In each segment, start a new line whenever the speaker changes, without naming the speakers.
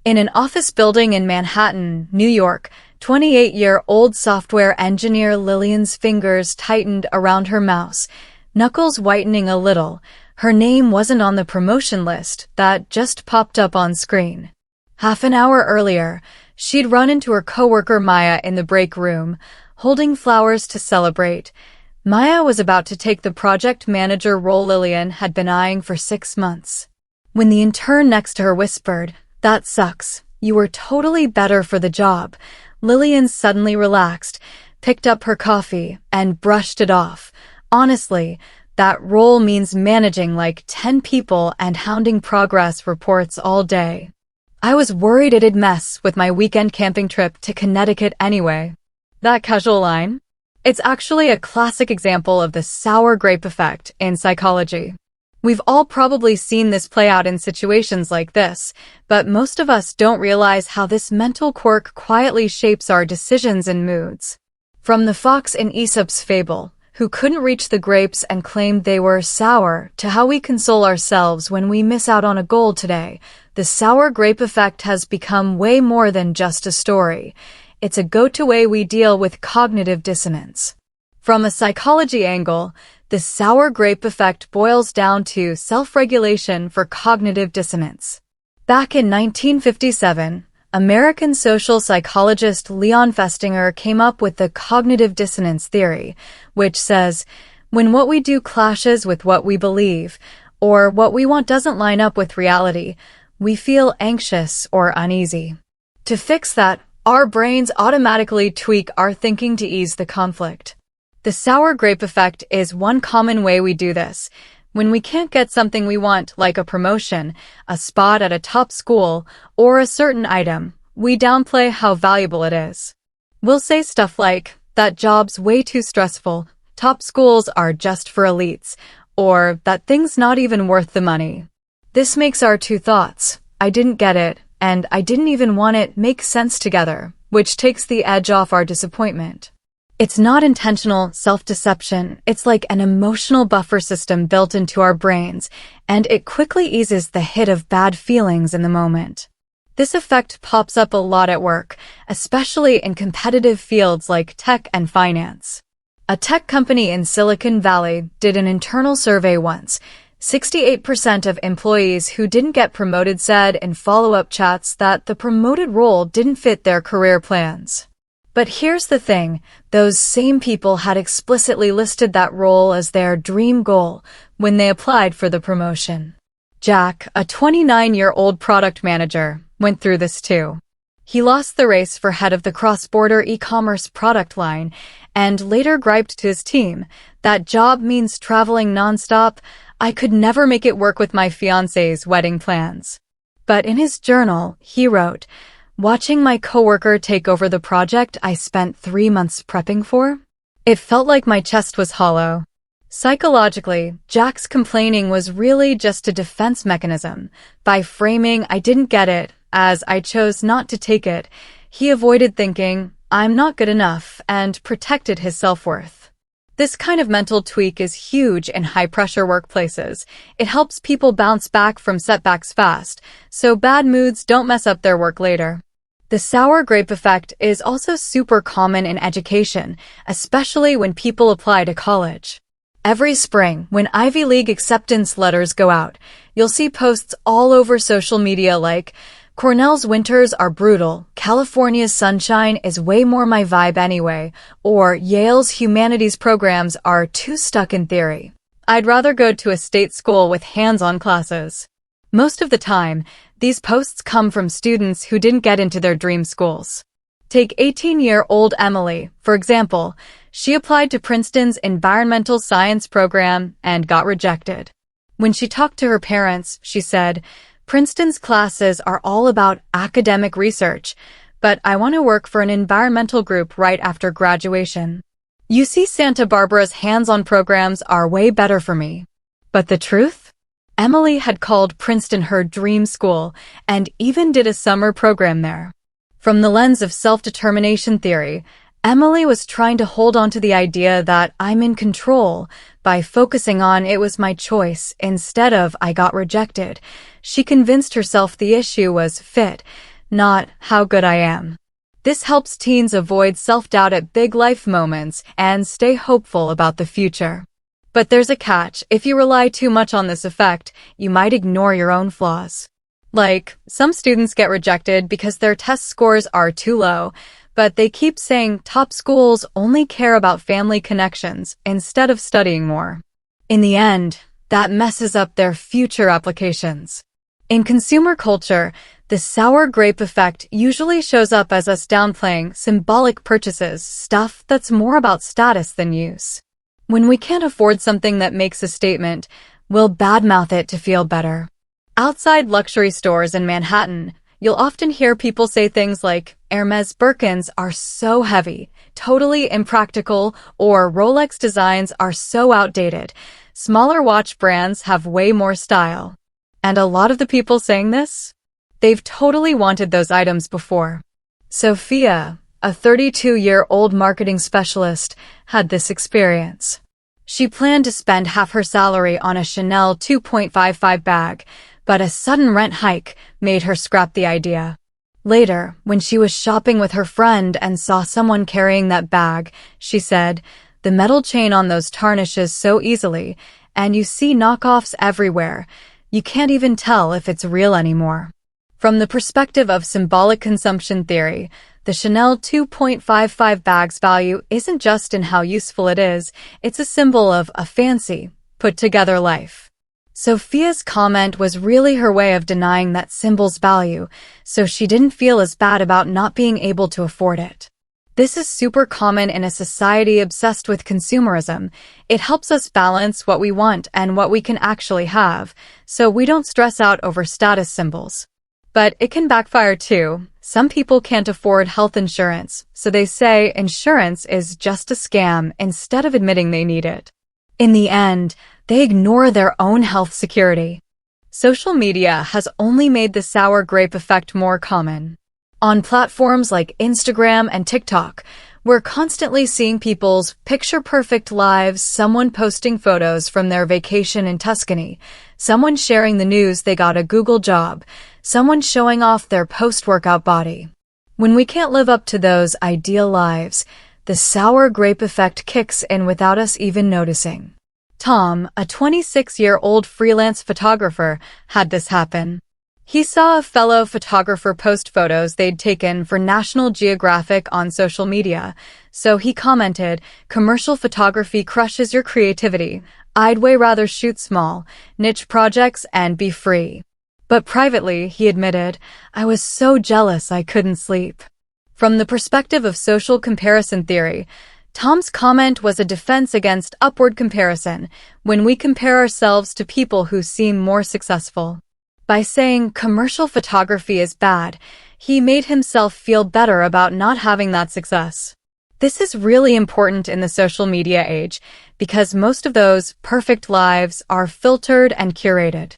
In an office building in Manhattan, New York, 28-year-old software engineer Lillian's fingers tightened around her mouse, knuckles whitening a little. Her name wasn't on the promotion list that just popped up on screen. Half an hour earlier, she'd run into her coworker Maya in the break room, holding flowers to celebrate. Maya was about to take the project manager role Lillian had been eyeing for 6 months. When the intern next to her whispered, "That sucks. You were totally better for the job," Lillian suddenly relaxed, picked up her coffee, and brushed it off. Honestly, that role means managing like 10 people and hounding progress reports all day. I was worried it'd mess with my weekend camping trip to Connecticut anyway. That casual line? It's actually a classic example of the sour grape effect in psychology. We've all probably seen this play out in situations like this, but most of us don't realize how this mental quirk quietly shapes our decisions and moods. From the fox in Aesop's fable, who couldn't reach the grapes and claimed they were sour, to how we console ourselves when we miss out on a goal today, the sour grape effect has become way more than just a story. It's a go-to way we deal with cognitive dissonance. From a psychology angle, the sour grape effect boils down to self-regulation for cognitive dissonance. Back in 1957, American social psychologist Leon Festinger came up with the cognitive dissonance theory, which says, when what we do clashes with what we believe, or what we want doesn't line up with reality, we feel anxious or uneasy. To fix that, our brains automatically tweak our thinking to ease the conflict. The sour grape effect is one common way we do this. When we can't get something we want, like a promotion, a spot at a top school, or a certain item, we downplay how valuable it is. We'll say stuff like, "That job's way too stressful, top schools are just for elites," or "That thing's not even worth the money." This makes our two thoughts, "I didn't get it," and "I didn't even want it," make sense together, which takes the edge off our disappointment. It's not intentional self-deception, it's like an emotional buffer system built into our brains, and it quickly eases the hit of bad feelings in the moment. This effect pops up a lot at work, especially in competitive fields like tech and finance. A tech company in Silicon Valley did an internal survey once. 68% of employees who didn't get promoted said in follow-up chats that the promoted role didn't fit their career plans. But here's the thing, those same people had explicitly listed that role as their dream goal when they applied for the promotion. Jack, a 29-year-old product manager, went through this too. He lost the race for head of the cross-border e-commerce product line and later griped to his team, "That job means traveling nonstop. I could never make it work with my fiancé's wedding plans." But in his journal, he wrote, "Watching my coworker take over the project I spent 3 months prepping for, it felt like my chest was hollow." Psychologically, Jack's complaining was really just a defense mechanism. By framing "I didn't get it" as "I chose not to take it," he avoided thinking, "I'm not good enough," and protected his self-worth. This kind of mental tweak is huge in high-pressure workplaces. It helps people bounce back from setbacks fast, so bad moods don't mess up their work later. The sour grape effect is also super common in education, especially when people apply to college. Every spring, when Ivy League acceptance letters go out, you'll see posts all over social media like, "Cornell's winters are brutal, California's sunshine is way more my vibe anyway," or "Yale's humanities programs are too stuck in theory. I'd rather go to a state school with hands-on classes." Most of the time, these posts come from students who didn't get into their dream schools. Take 18-year-old Emily, for example. She applied to Princeton's environmental science program and got rejected. When she talked to her parents, she said, "Princeton's classes are all about academic research, but I want to work for an environmental group right after graduation. UC Santa Barbara's hands-on programs are way better for me." But the truth? Emily had called Princeton her dream school and even did a summer program there. From the lens of self-determination theory, Emily was trying to hold on to the idea that "I'm in control" by focusing on "it was my choice" instead of "I got rejected." She convinced herself the issue was fit. not how good I am. This helps teens avoid self-doubt at big life moments and stay hopeful about the future. But there's a catch. If you rely too much on this effect, you might ignore your own flaws. Like, some students get rejected because their test scores are too low, but they keep saying top schools only care about family connections instead of studying more. In the end, that messes up their future applications. In consumer culture, the sour grape effect usually shows up as us downplaying symbolic purchases, stuff that's more about status than use. When we can't afford something that makes a statement, we'll badmouth it to feel better. Outside luxury stores in Manhattan, you'll often hear people say things like, Hermes Birkins are so heavy, totally impractical, or Rolex designs are so outdated. Smaller watch brands have way more style. And a lot of the people saying this? They've totally wanted those items before. Sophia, a 32-year-old marketing specialist, had this experience. She planned to spend half her salary on a Chanel 2.55 bag, but a sudden rent hike made her scrap the idea. Later, when she was shopping with her friend and saw someone carrying that bag, she said, "The metal chain on those tarnishes so easily, and you see knockoffs everywhere. You can't even tell if it's real anymore." From the perspective of symbolic consumption theory, the Chanel 2.55 bag's value isn't just in how useful it is, it's a symbol of a fancy, put-together life. Sophia's comment was really her way of denying that symbol's value, so she didn't feel as bad about not being able to afford it. This is super common in a society obsessed with consumerism. It helps us balance what we want and what we can actually have, so we don't stress out over status symbols. But it can backfire too. Some people can't afford health insurance, so they say insurance is just a scam instead of admitting they need it. In the end, they ignore their own health security. Social media has only made the sour grape effect more common. On platforms like Instagram and TikTok, we're constantly seeing people's picture-perfect lives, someone posting photos from their vacation in Tuscany, someone sharing the news they got a Google job, someone showing off their post-workout body. When we can't live up to those ideal lives, the sour grape effect kicks in without us even noticing. Tom, a 26-year-old freelance photographer, had this happen. He saw a fellow photographer post photos they'd taken for National Geographic on social media, so he commented, "Commercial photography crushes your creativity. I'd way rather shoot small, niche projects and be free." But privately, he admitted, "I was so jealous I couldn't sleep." From the perspective of social comparison theory, Tom's comment was a defense against upward comparison when we compare ourselves to people who seem more successful. By saying commercial photography is bad, he made himself feel better about not having that success. This is really important in the social media age because most of those perfect lives are filtered and curated.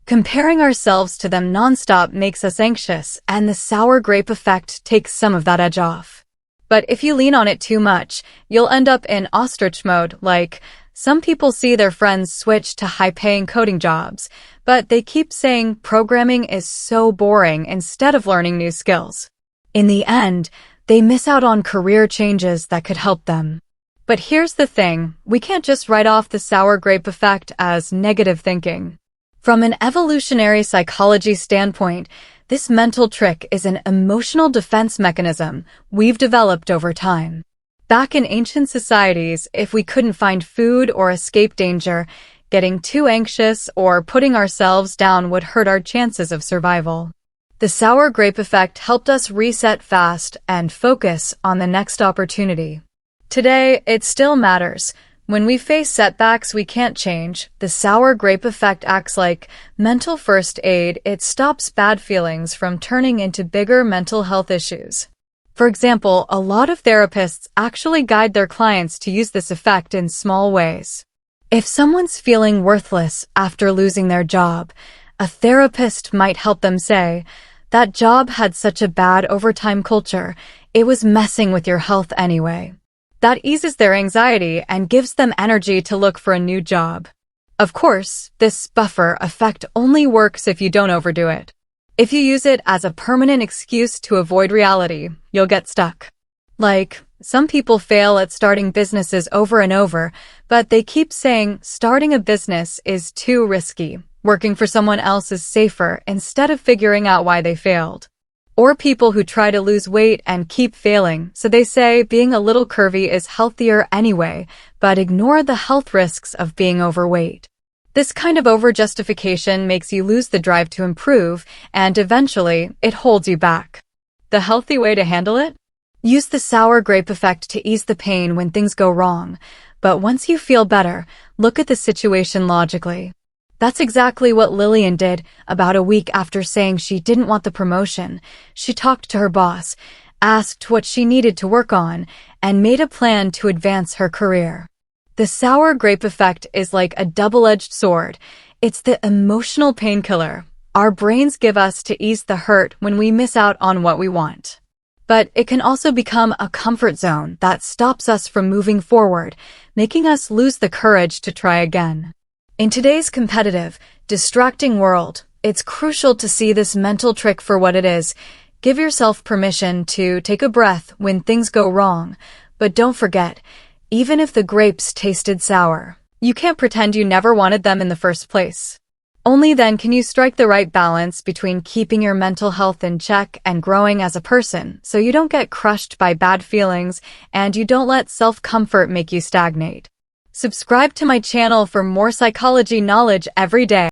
Comparing ourselves to them nonstop makes us anxious, and the sour grape effect takes some of that edge off. But if you lean on it too much, you'll end up in ostrich mode, like some people see their friends switch to high-paying coding jobs, but they keep saying programming is so boring instead of learning new skills. In the end, they miss out on career changes that could help them. But here's the thing, we can't just write off the sour grape effect as negative thinking. From an evolutionary psychology standpoint, this mental trick is an emotional defense mechanism we've developed over time. Back in ancient societies, if we couldn't find food or escape danger, getting too anxious or putting ourselves down would hurt our chances of survival. The sour grape effect helped us reset fast and focus on the next opportunity. Today, it still matters. When we face setbacks we can't change, the sour grape effect acts like mental first aid. It stops bad feelings from turning into bigger mental health issues. For example, a lot of therapists actually guide their clients to use this effect in small ways. If someone's feeling worthless after losing their job, a therapist might help them say, "That job had such a bad overtime culture, it was messing with your health anyway." That eases their anxiety and gives them energy to look for a new job. Of course, this buffer effect only works if you don't overdo it. If you use it as a permanent excuse to avoid reality, you'll get stuck. Like, some people fail at starting businesses over and over, but they keep saying starting a business is too risky. Working for someone else is safer instead of figuring out why they failed. Or people who try to lose weight and keep failing, so they say being a little curvy is healthier anyway, but ignore the health risks of being overweight. This kind of over-justification makes you lose the drive to improve, and eventually, it holds you back. The healthy way to handle it? Use the sour grape effect to ease the pain when things go wrong, but once you feel better, look at the situation logically. That's exactly what Lillian did about a week after saying she didn't want the promotion. She talked to her boss, asked what she needed to work on, and made a plan to advance her career. The sour grape effect is like a double-edged sword. It's the emotional painkiller our brains give us to ease the hurt when we miss out on what we want. But it can also become a comfort zone that stops us from moving forward, making us lose the courage to try again. In today's competitive, distracting world, it's crucial to see this mental trick for what it is. Give yourself permission to take a breath when things go wrong, but don't forget, even if the grapes tasted sour, you can't pretend you never wanted them in the first place. Only then can you strike the right balance between keeping your mental health in check and growing as a person, so you don't get crushed by bad feelings and you don't let self-comfort make you stagnate. Subscribe to my channel for more psychology knowledge every day.